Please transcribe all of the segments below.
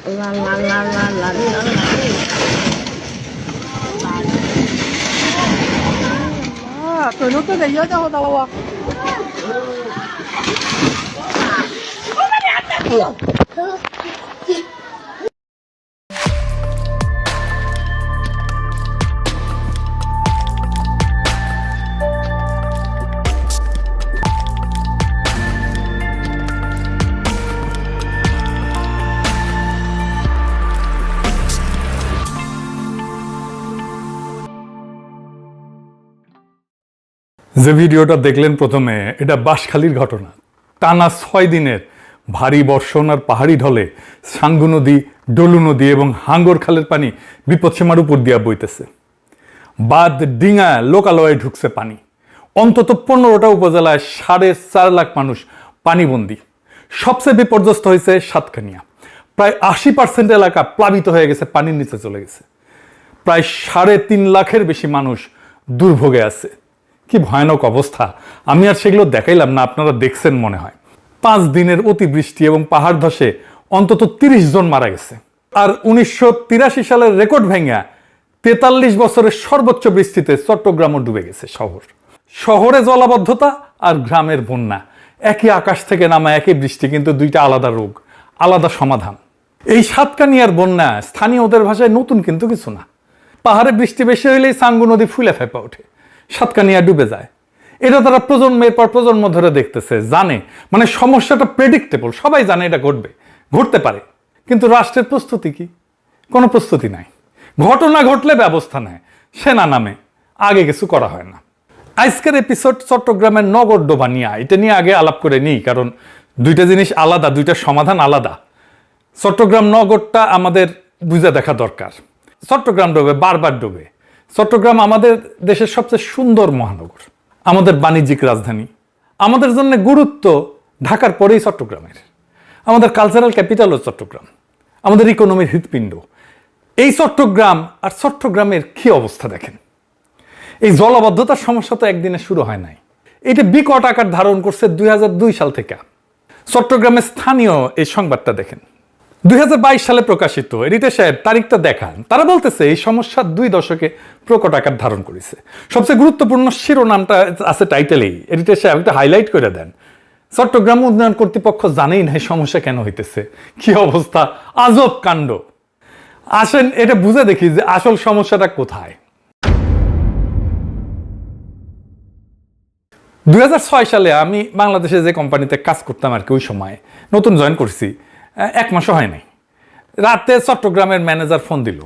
La la la la la la la. Tôi lúc tôi để nhớ cho tao à. যে ভিডিওটা দেখলেন প্রথমে, এটা বাঁশখালীর ঘটনা। টানা 6 দিনের ভারী বর্ষণ আর পাহাড়ি ঢলে সাঙ্গু নদী, ডলু নদী এবং হাঙ্গর খালের পানি বিপদসীমার উপর দিয়া বইতেছে। বাঁধ, ডিঙা, লোকালয়ে ঢুকছে পানি। অন্তত 15টা উপজেলায় 4.5 লাখ মানুষ পানিবন্দী। সবচেয়ে বিপর্যস্ত হয়েছে সাতকানিয়া। প্রায় 80% এলাকা প্লাবিত হয়ে গেছে, পানির নিচে চলে গেছে। প্রায় 3.5 লাখের বেশি মানুষ দুর্ভোগে আছে। কি ভয়ানক অবস্থা! আমি আর সেগুলো দেখাইলাম না, আপনারা দেখছেন মনে হয়। 5 দিনের অতিবৃষ্টি এবং পাহাড় ধসে অন্তত 30 জন মারা গেছে। আর 1983 সালের রেকর্ড ভেঙে 43 বছরের সর্বোচ্চ বৃষ্টিতে চট্টগ্রামও ডুবে গেছে শহর। শহরে জলাবদ্ধতা আর গ্রামের বন্যা, একই আকাশ থেকে নামা একই বৃষ্টি, কিন্তু দুইটা আলাদা রোগ, আলাদা সমাধান। এই সাতকানিয়ার বন্যা স্থানীয়দের ভাষায় নতুন কিন্তু কিছু না। পাহাড়ে বৃষ্টি বেশি হইলেই সাঙ্গু নদী ফুলে ফেপে ওঠে, সাতকানিয়া ডুবে যায়। এটা তারা প্রজন্মের পর প্রজন্ম ধরে দেখতেছে, জানে, মানে সমস্যাটা প্রেডিক্টেবল, সবাই জানে এটা ঘটবে, ঘটতে পারে। কিন্তু রাষ্ট্রের প্রস্তুতি কি? কোনো প্রস্তুতি নাই। ঘটনা ঘটলে ব্যবস্থা নেয়, সেনা নামে, আগে কিছু করা হয় না। আজকের এপিসোড চট্টগ্রামের নগর ডোবা নিয়ে, এটা নিয়ে আগে আলাপ করে নিই, কারণ দুইটা জিনিস আলাদা, দুইটা সমাধান আলাদা। চট্টগ্রাম নগরটা আমাদের বুঝে দেখা দরকার। চট্টগ্রাম ডোবে, বারবার ডোবে। চট্টগ্রাম আমাদের দেশের সবচেয়ে সুন্দর মহানগর, আমাদের বাণিজ্যিক রাজধানী। আমাদের জন্য গুরুত্ব ঢাকার পরেই চট্টগ্রামের। আমাদের কালচারাল ক্যাপিটালও চট্টগ্রাম, আমাদের ইকোনমির হৃৎপিণ্ড। এই চট্টগ্রাম আর চট্টগ্রামের কি অবস্থা দেখেন। এই জলাবদ্ধতার সমস্যা তো একদিনে শুরু হয় নাই, এটা বিকট আকার ধারণ করছে 2002 সাল থেকে। চট্টগ্রামের স্থানীয় এই সংবাদটা দেখেন, 2022 সালে প্রকাশিত। এডিটর সাহেব তারিখটা দেখান। তারা বলতেছে এই সমস্যা 2 দশকে প্রকট আকার ধারণ করেছে। সবচেয়ে গুরুত্বপূর্ণ শিরোনামটা আছে টাইটেলেই। এডিটর সাহেব একটু হাইলাইট করে দেন। চট্টগ্রাম উন্নয়ন কর্তৃপক্ষ জানেই না এই সমস্যা কেন হইতেছে। কি অবস্থা, আজব কাণ্ড। আসেন এটা বুঝে দেখি যে আসল সমস্যাটা কোথায়। 2006 সালে আমি বাংলাদেশে যে কোম্পানিতে কাজ করতাম আর কি, ওই সময় নতুন জয়েন করছি, 1 মাসও হয় নাই। রাতে চট্টগ্রামের ম্যানেজার ফোন দিল,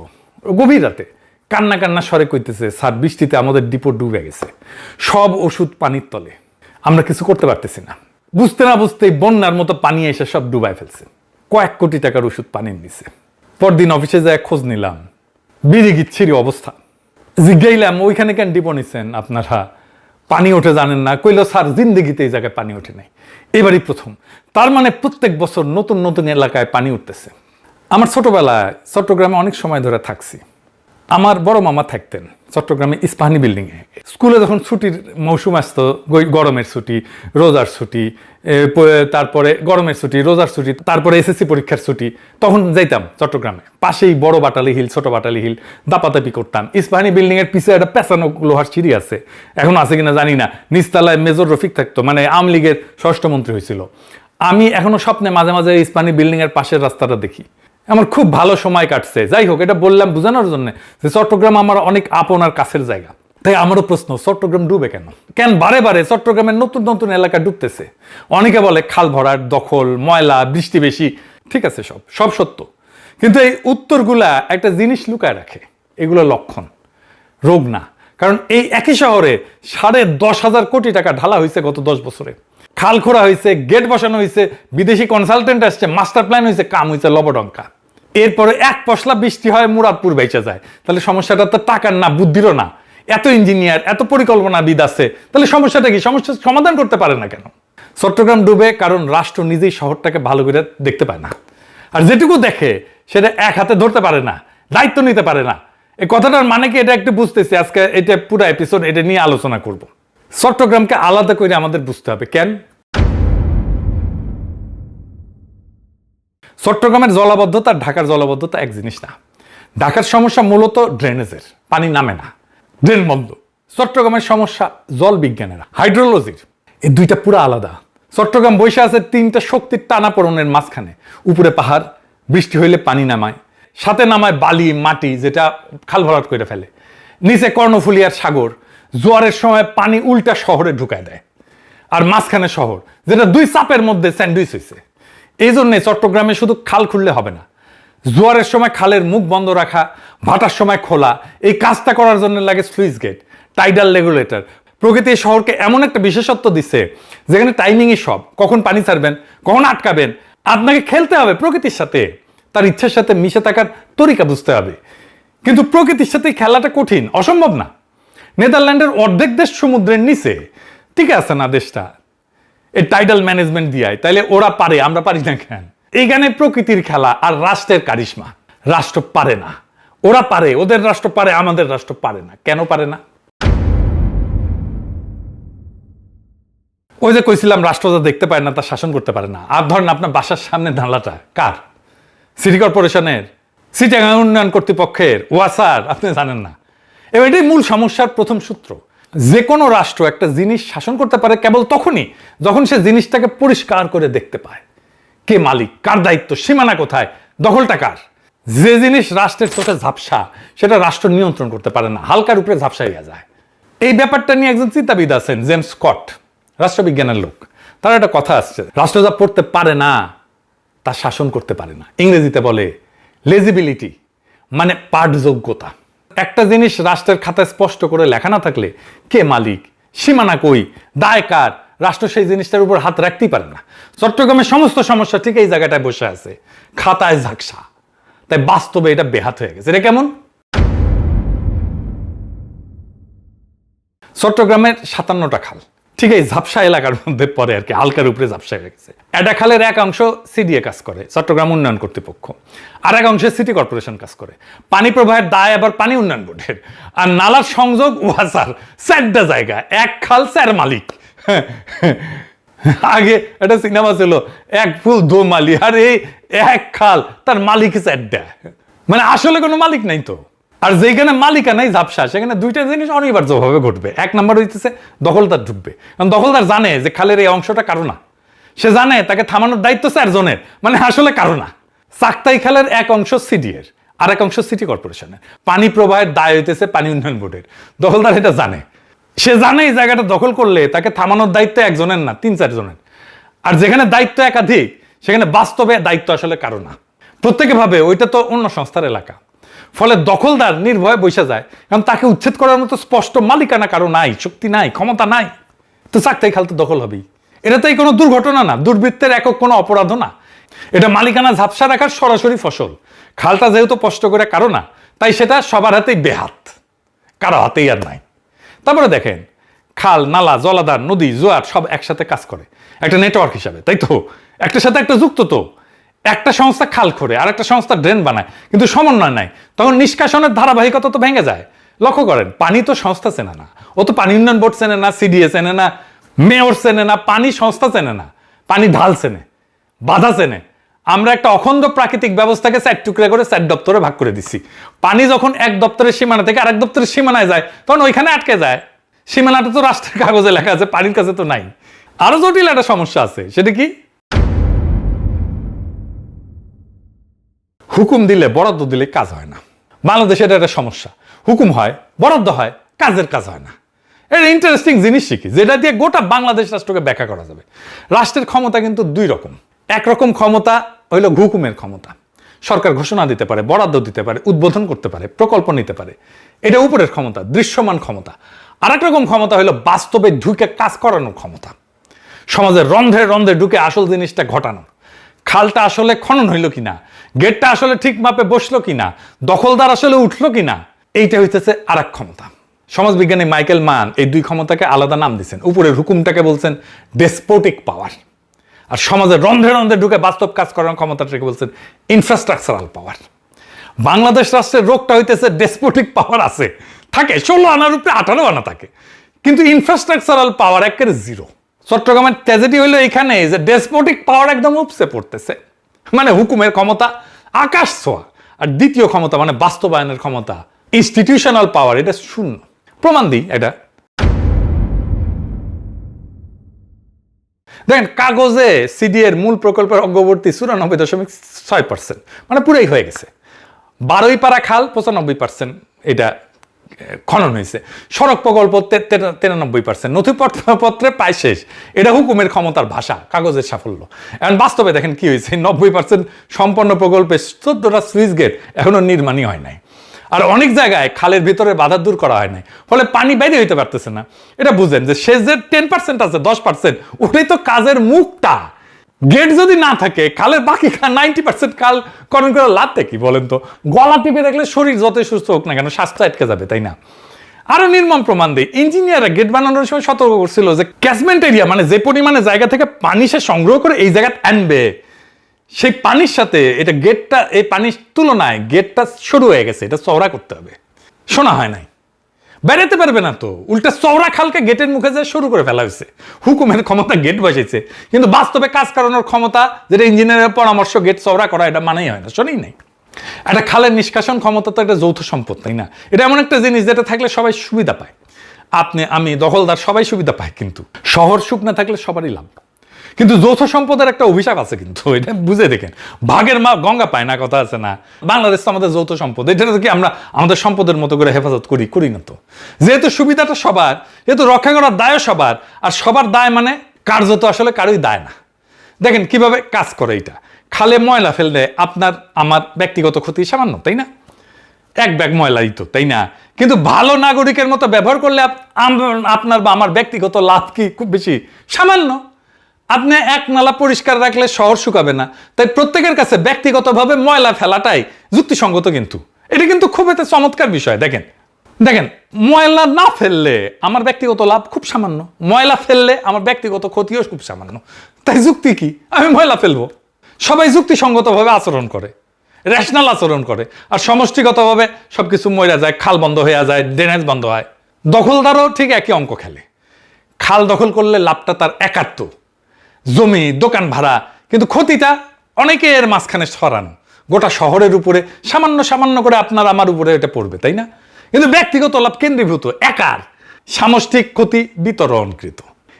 গভীর রাতে, কান্না কান্না স্বরে কইতেছে, স্যার বৃষ্টিতে আমাদের ডিপো ডুবে গেছে, সব ওষুধ পানির তলে, আমরা কিছু করতে পারতেছি না। বুঝতে না বুঝতেই বন্যার মতো পানি এসে সব ডুবাই ফেলছে। কয়েক কোটি টাকার ওষুধ পানির নিচে। পরদিন অফিসে যায় খোঁজ নিলাম, বিড়ি গিচ্ছিরি অবস্থা। জিজ্ঞাইলাম ওইখানে কেন ডিপো নিচ্ছেন আপনারা, পানি ওঠে জানেন না? কইল স্যার জিন্দেগিতে এই জায়গায় পানি ওঠে নাই, এবারই প্রথম। তার মানে প্রত্যেক বছর নতুন নতুন এলাকায় পানি উঠতেছে। আমার ছোটবেলায় চট্টগ্রামে অনেক সময় ধরে থাকছি। আমার বড় মামা থাকতেন চট্টগ্রামে ইস্পাহানি বিল্ডিংয়ে। স্কুলে যখন ছুটির মৌসুম আসতো, গরমের ছুটি, রোজার ছুটি, তারপরে গরমের ছুটি, রোজার ছুটি, তারপরে এসএসসি পরীক্ষার ছুটি, তখন যাইতাম চট্টগ্রামে। পাশেই বড় বাটালি হিল, ছোট বাটালি হিল, দাপাদাপি করতাম। ইস্পাহানি বিল্ডিং এর পিছিয়ে একটা পেঁচানো লোহার সিঁড়ি আছে, এখন আছে কিনা জানি না। নিচতলায় মেজর রফিক থাকতো, মানে আওয়ামী লীগের স্বরাষ্ট্রমন্ত্রী হয়েছিল। আমি এখনো স্বপ্নে মাঝে মাঝে ইস্পাহানি বিল্ডিং এর পাশের রাস্তাটা দেখি। আমার খুব ভালো সময় কাটছে। যাই হোক, এটা বললাম বোঝানোর জন্য যে চট্টগ্রাম আমার অনেক আপন আর কাছের জায়গা। তাই আমারও প্রশ্ন, চট্টগ্রাম ডুবে কেন? কেন বারে বারে চট্টগ্রামের নতুন নতুন এলাকা ডুবতেছে? অনেকে বলে খাল ভরাট, দখল, ময়লা, বৃষ্টি বেশি। ঠিক আছে, সব সত্য, কিন্তু এই উত্তরগুলা একটা জিনিস লুকায় রাখে। এগুলো লক্ষণ, রোগ না। কারণ এই একই শহরে 10,500 কোটি টাকা ঢালা হয়েছে গত 10 বছরে। খাল খোঁড়া হয়েছে, গেট বসানো হয়েছে, বিদেশি কনসালটেন্ট আসছে, মাস্টার প্ল্যান হয়েছে, কাম হয়েছে লবডঙ্কা। এরপরে এক পশলা বৃষ্টি হয়, মুরাদপুর বেঁচে যায়। তাহলে সমস্যাটা তো টাকার না, বুদ্ধিরও না। এত ইঞ্জিনিয়ার, এত পরিকল্পনাবিদ আছে, তাহলে সমস্যাটা কি? সমস্যার সমাধান করতে পারে না কেন? চট্টগ্রাম ডুবে কারণ রাষ্ট্র নিজেই শহরটাকে ভালো করে দেখতে পায় না। আর যেটুকু দেখে সেটা এক হাতে ধরতে পারে না, দায়িত্ব নিতে পারে না। এই কথাটার মানে কি, এটা একটু বুঝতেছি। আজকে এটা পুরো এপিসোড এটা নিয়ে আলোচনা করব। চট্টগ্রামকে আলাদা করে আমাদের বুঝতে হবে। কেন? চট্টগ্রামের জলাবদ্ধতা আর ঢাকার জলাবদ্ধতা এক জিনিস না। ঢাকার সমস্যা মূলত ড্রেনেজের, পানি নামে না, ড্রেন বন্ধ। চট্টগ্রামের সমস্যা জল বিজ্ঞানের, হাইড্রোলজির। এই দুইটা পুরো আলাদা। চট্টগ্রাম বসে আছে তিনটা শক্তির টানাপোড়েনের মাঝখানে। উপরে পাহাড়, বৃষ্টি হইলে পানি নামায়, সাথে নামায় বালি মাটি যেটা খাল ভরাট করে ফেলে। নিচে কর্ণফুলী আর সাগর, জোয়ারের সময় পানি উল্টা শহরে ঢুকায় দেয়। আর মাঝখানে শহর, যেটা দুই চাপের মধ্যে স্যান্ডউইচ হয়েছে। এই জন্যে চট্টগ্রামে শুধু খাল খুললে হবে না, জোয়ারের সময় খালের মুখ বন্ধ রাখা, ভাটার সময় খোলা, এই কাজটা করার জন্য লাগে স্লুইস গেট, টাইডাল রেগুলেটর। প্রকৃতি এই শহরকে এমন একটা বিশেষত্ব দিচ্ছে যেখানে টাইমিংই সব। কখন পানি ছাড়বেন, কখন আটকাবেন, আপনাকে খেলতে হবে প্রকৃতির সাথে, তার ইচ্ছার সাথে মিশে থাকার তরিকা বুঝতে হবে। কিন্তু প্রকৃতির সাথে খেলাটা কঠিন, অসম্ভব না। নেদারল্যান্ডের অর্ধেক দেশ সমুদ্রের নিচে, ঠিক আছে না দেশটা, এই টাইডাল ম্যানেজমেন্ট দিয়ায়, তাইলে ওরা পারে, আমরা পারি না কেন? এইখানে প্রকৃতির খেলা আর রাষ্ট্রের কারিশমা। রাষ্ট্র পারে না, ওরা পারে, ওদের রাষ্ট্র পারে, আমাদের রাষ্ট্র পারে না। কেন পারে না? ওই যে কইছিলাম রাষ্ট্র যা দেখতে পায় না তা শাসন করতে পারে না। আর ধরেন আপনার বাসার সামনে নালাটা কার? সিটি কর্পোরেশনের, চিটাগাং উন্নয়ন কর্তৃপক্ষের, ওয়াসার, আপনি জানেন না। এবার এটাই মূল সমস্যার প্রথম সূত্র। যে কোনো রাষ্ট্র একটা জিনিস শাসন করতে পারে কেবল তখনই যখন সে জিনিসটাকে পরিষ্কার করে দেখতে পায়। কে মালিক, কার দায়িত্ব, সীমানা কোথায়, দখলটা কার। যে জিনিস রাষ্ট্রের চোখে ঝাপসা সেটা রাষ্ট্র নিয়ন্ত্রণ করতে পারে না, হালকার উপরে ঝাপসাইয়া যায়। এই ব্যাপারটা নিয়ে একজন চিন্তাবিদ আছেন, জেমস স্কট, রাষ্ট্রবিজ্ঞানের লোক। তার একটা কথা আসছে, রাষ্ট্র যা পড়তে পারে না তা শাসন করতে পারে না। ইংরেজিতে বলে লেজিবিলিটি, মানে পাঠযোগ্যতা। একটা জিনিস রাষ্ট্রের খাতায় স্পষ্ট করে লেখা না থাকলে কে মালিক, সীমানা কই, দায় কার, রাষ্ট্র সেই জিনিসটার উপর হাত রাখতেই পারে না। চট্টগ্রামের সমস্ত সমস্যা ঠিক এই জায়গাটায় বসে আছে, খাতায় ঝাকসা। তাই বাস্তবে এটা বেহাত হয়ে গেছে। এটা কেমন? চট্টগ্রামের 57টা খাল ঠিক এই ঝাপসা এলাকার মধ্যে পড়ে আর কি, হালকার উপরে ঝাপসা হয়ে গেছে। একটা খালের এক অংশ সিডিএ কাজ করে, চট্টগ্রাম উন্নয়ন কর্তৃপক্ষ, আর এক অংশে সিটি কর্পোরেশন কাজ করে। পানি প্রবাহের দায় আবার পানি উন্নয়ন বোর্ডের। আর নালার সংযোগ ওয়াসার। 4টা জায়গা, এক খাল 4 মালিক। আগে একটা সিনেমা ছিল, এক ফুল দো মালি, আর এই এক খাল তার মালিক 4টা। মানে আসলে কোনো মালিক নাই তো। আর যেখানে মালিকানাই ঝাপসা সেখানে দুইটা জিনিস অনিবার্যভাবে ঘটবে। এক নাম্বার হইতেছে দখলদার ঢুকবে, কারণ দখলদার জানে যে খালের এই অংশটা কারো না। সে জানে তাকে থামানোর দায়িত্ব 4 জনের, মানে আসলে কারো না। চাকতাই খালের এক অংশ সিডিএর, আর এক অংশ সিটি কর্পোরেশনের। পানি প্রবাহের দায় হইতেছে পানি উন্নয়ন বোর্ডের। দখলদার এটা জানে, সে জানে এই জায়গাটা দখল করলে তাকে থামানোর দায়িত্ব 1 জনের না, 3-4 জনের। আর যেখানে দায়িত্ব একাধিক সেখানে বাস্তবে দায়িত্ব আসলে কারো না। প্রত্যেকে ভাবে ওইটা তো অন্য সংস্থার এলাকা। ফলে দখলদার নির্ভয়ে বসে যায়, কারণ তাকে উচ্ছেদ করার মতো স্পষ্ট মালিকানা কারো নাই, শক্তি নাই, ক্ষমতা নাই। তো চাকতাই খাল তো দখল হবেই। এটা তো কোনো দুর্ঘটনা না, দুর্বৃত্তের একক কোনো অপরাধও না। এটা মালিকানা ঝাপসা রাখার সরাসরি ফসল। খালটা যেহেতু স্পষ্ট করে কারো না, তাই সেটা সবার হাতেই বেহাত, কারো হাতেই আর নাই। তারপরে দেখেন, খাল, নালা, জলাধার, নদী, জোয়ার সব একসাথে কাজ করে একটা নেটওয়ার্ক হিসাবে, তাই তো? একটার সাথে একটা যুক্ত তো। একটা সংস্থা খাল খোঁড়ে আর একটা সংস্থা ড্রেন বানায়, কিন্তু সমন্বয় নাই, তখন নিষ্কাশনের ধারাবাহিকতা তো ভেঙে যায়। লক্ষ্য করেন, পানি তো সংস্থা চেনে না, ও তো পানি উন্নয়ন বোর্ড চেনে না, সিডিএ চেনে না, মেয়র চেনে না, পানি সংস্থা চেনে না, পানি ঢাল চেনে, বাধা চেনে। আমরা একটা অখণ্ড প্রাকৃতিক ব্যবস্থাকে 4 টুকরা করে 4 দপ্তরে ভাগ করে দিচ্ছি। পানি যখন এক দপ্তরের সীমানা থেকে আরেক দপ্তরের সীমানায় যায় তখন ওইখানে আটকে যায়। সীমানাটা তো রাষ্ট্রের কাগজে লেখা আছে, পানির কাছে তো নাই। আরো জটিল একটা সমস্যা আছে, সেটা কি? হুকুম দিলে, বরাদ্দ দিলে কাজ হয় না। বাংলাদেশে এটা একটা সমস্যা। হুকুম হয়, বরাদ্দ হয়, কাজের কাজ হয় না। এটা ইন্টারেস্টিং জিনিস শিখি, যেটা দিয়ে গোটা বাংলাদেশ রাষ্ট্রকে ব্যাখ্যা করা যাবে। রাষ্ট্রের ক্ষমতা কিন্তু 2 রকম। একরকম ক্ষমতা হইল হুকুমের ক্ষমতা। সরকার ঘোষণা দিতে পারে, বরাদ্দ দিতে পারে, উদ্বোধন করতে পারে, প্রকল্প নিতে পারে, এটা উপরের ক্ষমতা, দৃশ্যমান ক্ষমতা। আর এক রকম ক্ষমতা হইল বাস্তবে ঢুকে কাজ করানোর ক্ষমতা, সমাজের রন্ধ্রে রন্ধ্রে ঢুকে আসল জিনিসটা ঘটানোর। খালটা আসলে খনন হইল কিনা, গেটটা আসলে ঠিক মাপে বসলো কিনা, দখলদার আসলে উঠলো কিনা, এইটা হইতেছে আর এক ক্ষমতা। সমাজবিজ্ঞানী মাইকেল মান এই 2 ক্ষমতাকে আলাদা নাম দিচ্ছেন। উপরের হুকুমটাকে বলছেন ডেসপোটিক পাওয়ার, আর সমাজের রন্ধ্রে রন্ধ্রে ঢুকে বাস্তব কাজ করার ক্ষমতাটাকে বলছেন ইনফ্রাস্ট্রাকচারাল পাওয়ার। বাংলাদেশ রাষ্ট্রের রোগটা হইতেছে ডেসপোটিক পাওয়ার আছে, থাকে 16 আনার উপরে 18 আনা থাকে, কিন্তু ইনফ্রাস্ট্রাকচারাল পাওয়ার একেবারে 0। চট্টগ্রামের ট্র্যাজেডি হইলো এখানে যে ডেসপোটিক পাওয়ার একদম উপসে পড়তেছে। মানে হুকুমের ক্ষমতা আকাশ ছোঁয়া, আর দ্বিতীয় ক্ষমতা মানে বাস্তবায়নের ক্ষমতা, ইনস্টিটিউশনাল পাওয়ার, এটা শূন্য। প্রমাণ দিই এটা। দেখেন, কাগজে সিডি এর মূল প্রকল্পের অগ্রবর্তী 94.6%, মানে পুরাই হয়ে গেছে। 12 পারা খাল 95% এটা খনন হয়েছে। সড়ক প্রকল্প 93%, নথিপত্রে প্রায় শেষ। এটা হুকুমের ক্ষমতার ভাষা, কাগজের সাফল্য। এখন বাস্তবে দেখেন কি হয়েছে, 90% সম্পন্ন প্রকল্পে 14টা সুইচ গেট এখনো নির্মাণই হয় নাই। আর অনেক জায়গায় খালের ভিতরে বাধা দূর করা হয় নাই, ফলে পানি বাইরে হইতে পারতেছে না। এটা বুঝেন যে শেষ যে 10% আছে, 10%, ওটাই তো কাজের মুখটা। গেট যদি না থাকে, খালের বাকি 90% খাল খনন করে লাভটা কি বলেন তো? গলা টিপে রাখলে শরীর যতই সুস্থ হোক না কেন, স্বাস্থ্য আটকে যাবে, তাই না? আরো নির্মম প্রমাণ দেয়, ইঞ্জিনিয়াররা গেট বানানোর সময় সতর্ক করছিল যে ক্যাচমেন্ট এরিয়া, মানে যে পরিমাণে জায়গা থেকে পানি সে সংগ্রহ করে এই জায়গায় আনবে, সেই পানির সাথে এটা গেটটা, এই পানির তুলনায় গেটটা শুরু হয়ে গেছে, এটা চওড়া করতে হবে। শোনা হয় নাই, বেড়াতে পারবে না তো, উল্টা চওড়া খালকে গেটের মুখে যায় শুরু করে ফেলা হয়েছে। হুকুমের ক্ষমতা গেট বসেছে, কিন্তু বাস্তবে কাজ করানোর ক্ষমতা, যেটা ইঞ্জিনিয়ারের পরামর্শ গেট চওড়া করা, এটা মানেই হয় না, শোনেই নাই। একটা খালের নিষ্কাশন ক্ষমতা তো একটা যৌথ সম্পদ, তাই না? এটা এমন একটা জিনিস যেটা থাকলে সবাই সুবিধা পায়। আপনি, আমি, দখলদার সবাই সুবিধা পায়, কিন্তু শহর সুখ না থাকলে সবারই লাভ। কিন্তু যৌথ সম্পদের একটা অভিশাপ আছে, কিন্তু এটা বুঝে দেখেন। ভাগের মা গঙ্গা পায় না, কথা আছে না? বাংলাদেশ তো আমাদের যৌথ সম্পদ, এটা কি আমরা আমাদের সম্পদের মতো করে হেফাজত করি না তো? যেহেতু সুবিধাটা সবার, যেহেতু রক্ষা করার দায়ও সবার, আর সবার দায় মানে কার্যত আসলে কারোই দায় না। দেখেন কিভাবে কাজ করে এটা। খালে ময়লা ফেললে আপনার আমার ব্যক্তিগত ক্ষতি সামান্য, তাই না? এক ব্যাগ ময়লাই তো, তাই না? কিন্তু ভালো নাগরিকের মতো ব্যবহার করলে আপনার বা আমার ব্যক্তিগত লাভ কি খুব বেশি? সামান্য। আপনি এক নালা পরিষ্কার রাখলে শহর শুকাবে না, তাই প্রত্যেকের কাছে ব্যক্তিগতভাবে ময়লা ফেলাটাই যুক্তিসঙ্গত। কিন্তু এটা কিন্তু খুব একটা চমৎকার বিষয়। দেখেন দেখেন ময়লা না ফেললে আমার ব্যক্তিগত লাভ খুব সামান্য, ময়লা ফেললে আমার ব্যক্তিগত ক্ষতিও খুব সামান্য। তাই যুক্তি কি? আমি ময়লা ফেলবো। সবাই যুক্তিসঙ্গতভাবে আচরণ করে, রেশনাল আচরণ করে, আর সমষ্টিগতভাবে সবকিছু মরে যায়, খাল বন্ধ হয়ে যায়, ড্রেনেজ বন্ধ হয়। দখলদারও ঠিক একই অঙ্ক খেলে। খাল দখল করলে লাভটা তার একাত্ম, জমি, দোকান ভাড়া, কিন্তু ক্ষতিটা অনেকের মাঝখানে সরানো, গোটা শহরের উপরে সামান্য সামান্য করে আপনার আমার উপরে এটা পড়বে, তাই না? কিন্তু ব্যক্তিগত লাভ কেন্দ্রীভূত, একার, সামষ্টিক ক্ষতি বিতরণকৃত।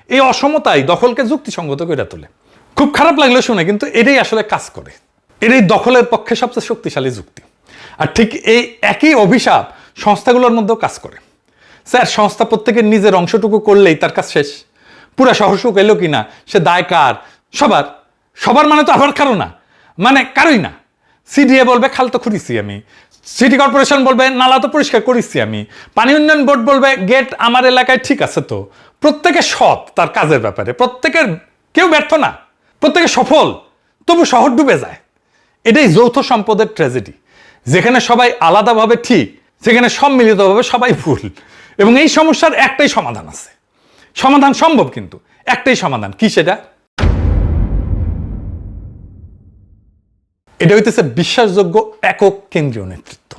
এই অসমতাই দখলকে যুক্তিসঙ্গত করে তোলে। খুব খারাপ লাগলো শুনে, কিন্তু এটাই আসলে কাজ করে। এটাই দখলের পক্ষে সবচেয়ে শক্তিশালী যুক্তি। আর ঠিক এই একই অভিশাপ সংস্থাগুলোর মধ্যেও কাজ করে। স্যার, সংস্থা প্রত্যেকের নিজের অংশটুকু করলেই তার কাজ শেষ। পুরা শহর সুখ এলো কিনা সে দায় কার? সবার। সবার মানে তো আবার কারো না, মানে কারোই না। সিডিএ বলবে খাল তো খুঁড়িছি আমি, সিটি কর্পোরেশন বলবে নালা তো পরিষ্কার করেছি আমি, পানি উন্নয়ন বোর্ড বলবে গেট আমার এলাকায় ঠিক আছে। তো প্রত্যেকে সৎ তার কাজের ব্যাপারে, প্রত্যেকের, কেউ ব্যর্থ না, প্রত্যেকে সফল, তবু শহর ডুবে যায়। এটাই যৌথ সম্পদের ট্র্যাজেডি। যেখানে সবাই আলাদাভাবে ঠিক, সেখানে সম্মিলিতভাবে সবাই ভুল। এবং এই সমস্যার একটাই সমাধান আছে, সমাধান সম্ভব, কিন্তু একটাই সমাধান। কি সেটা? এটা হইতেছে বিশ্বাসযোগ্য একক কেন্দ্রীয় নেতৃত্ব,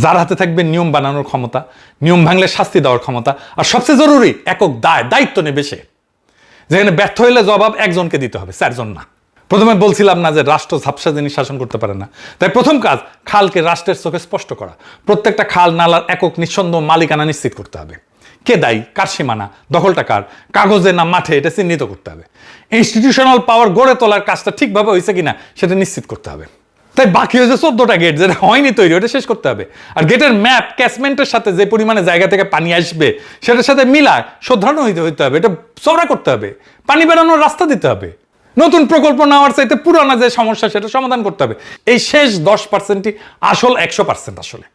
যার হাতে থাকবে নিয়ম বানানোর ক্ষমতা, নিয়ম ভাঙলে শাস্তি দেওয়ার ক্ষমতা, আর সবচেয়ে জরুরি একক দায়িত্ব নেবে সে। যেখানে ব্যর্থ হইলে জবাব একজনকে দিতে হবে, 4 জন না। প্রথমে বলছিলাম না যে রাষ্ট্র ঝাপসা জিনিস শাসন করতে পারে না। তাই প্রথম কাজ খালকে রাষ্ট্রের চোখে স্পষ্ট করা। প্রত্যেকটা খাল নালার একক নিঃসন্দেহ মালিকানা নিশ্চিত করতে হবে। কে দায়ী, কার সীমানা, দখলটা কার, কাগজে না মাঠে, এটা চিহ্নিত করতে হবে। ইনস্টিটিউশনাল পাওয়ার গড়ে তোলার কাজটা ঠিকভাবে হয়েছে কিনা সেটা নিশ্চিত করতে হবে। তাই বাকি হয়েছে 14টা গেট, যেটা হয়নি তৈরি, ওটা শেষ করতে হবে। আর গেটের ম্যাপ ক্যাচমেন্টের সাথে যে পরিমাণে জায়গা থেকে পানি আসবে সেটার সাথে মিলায় শোধরানো হইতে হবে, এটা চওড়া করতে হবে, পানি বেরোনোর রাস্তা দিতে হবে। নতুন প্রকল্প নেওয়ার চাইতে পুরানা যে সমস্যা সেটা সমাধান করতে হবে। এই শেষ 10%ই আসল 100% আসলে।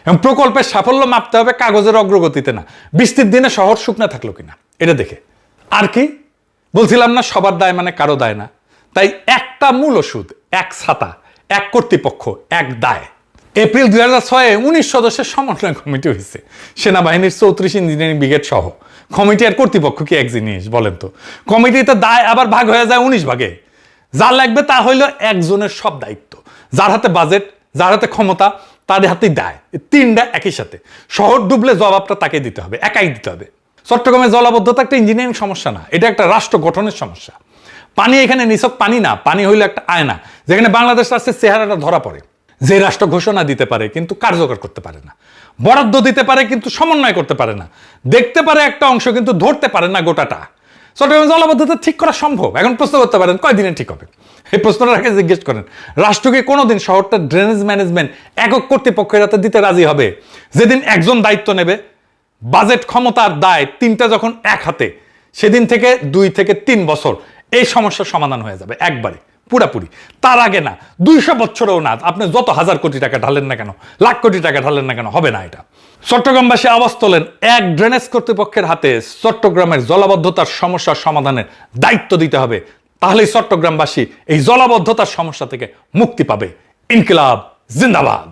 এবং প্রকল্পের সাফল্য মাপতে হবে কাগজের অগ্রগতিতে না, বৃষ্টির দিনে শহর শুকনা থাকলো কিনা এটা দেখে। আর কি বলছিলাম না, সবার দায় মানে কারো দায় না। তাই একটা মূল ওষুধ, এক ছাতা, এক কর্তৃপক্ষ, এক দায়। এপ্রিল 2006-এ 19 সদস্যের সমন্বয় কমিটি হয়েছে, সেনাবাহিনীর 34 ইঞ্জিনিয়ারিং ব্রিগেড সহ। কমিটি আর কর্তৃপক্ষ কি এক জিনিস বলেন তো? কমিটিতে দায় আবার ভাগ হয়ে যায় 19 ভাগে। যা লাগবে তা হইল একজনের সব দায়িত্ব, যার হাতে বাজেট, যার হাতে ক্ষমতা, তার হাতেই দায়। 3টা একই সাথে। শহর ডুবলে জবাবটা তাকে দিতে হবে, একাই দিতে হবে। চট্টগ্রামে জলাবদ্ধতা একটা ইঞ্জিনিয়ারিং সমস্যা না, এটা একটা রাষ্ট্র গঠনের সমস্যা। পানি এখানে নিছক পানি না, পানি হইল একটা আয়না, যেখানে বাংলাদেশ রাষ্ট্রের চেহারাটা ধরা পড়ে। যে রাষ্ট্র ঘোষণা দিতে পারে কিন্তু কার্যকর করতে পারে না, বরাদ্দ দিতে পারে কিন্তু সমন্বয় করতে পারে না, দেখতে পারে একটা অংশ কিন্তু ধরতে পারে না গোটাটা। চট্টগ্রাম জলাবদ্ধতা ঠিক করা সম্ভব? এখন প্রশ্ন করতে পারেন কয়দিনে ঠিক হবে? এই প্রশ্নটা আগে জিজ্ঞেস করেন। রাষ্ট্রকে কোনোদিন শহরটা ড্রেনেজ ম্যানেজমেন্ট একক কর্তৃপক্ষের হাতে দিতে রাজি হবে? যেদিন একজন দায়িত্ব নেবে, বাজেট ক্ষমতার দায় তিনটা যখন এক হাতে, সেদিন থেকে 2 থেকে 3 বছর এই সমস্যার সমাধান হয়ে যাবে একবারে পুরাপুরি। তার আগে না, 200 বছরেও না। আপনি যত হাজার কোটি টাকা ঢালেন না কেন, লাখ কোটি টাকা ঢালেন না কেন, হবে না এটা। চট্টগ্রামবাসী আওয়াজ তোলেন, এক ড্রেনেজ কর্তৃপক্ষের হাতে চট্টগ্রামের জলাবদ্ধতার সমস্যার সমাধানের দায়িত্ব দিতে হবে। তাহলেই চট্টগ্রামবাসী এই জলাবদ্ধতার সমস্যা থেকে মুক্তি পাবে। ইনকিলাব জিন্দাবাদ।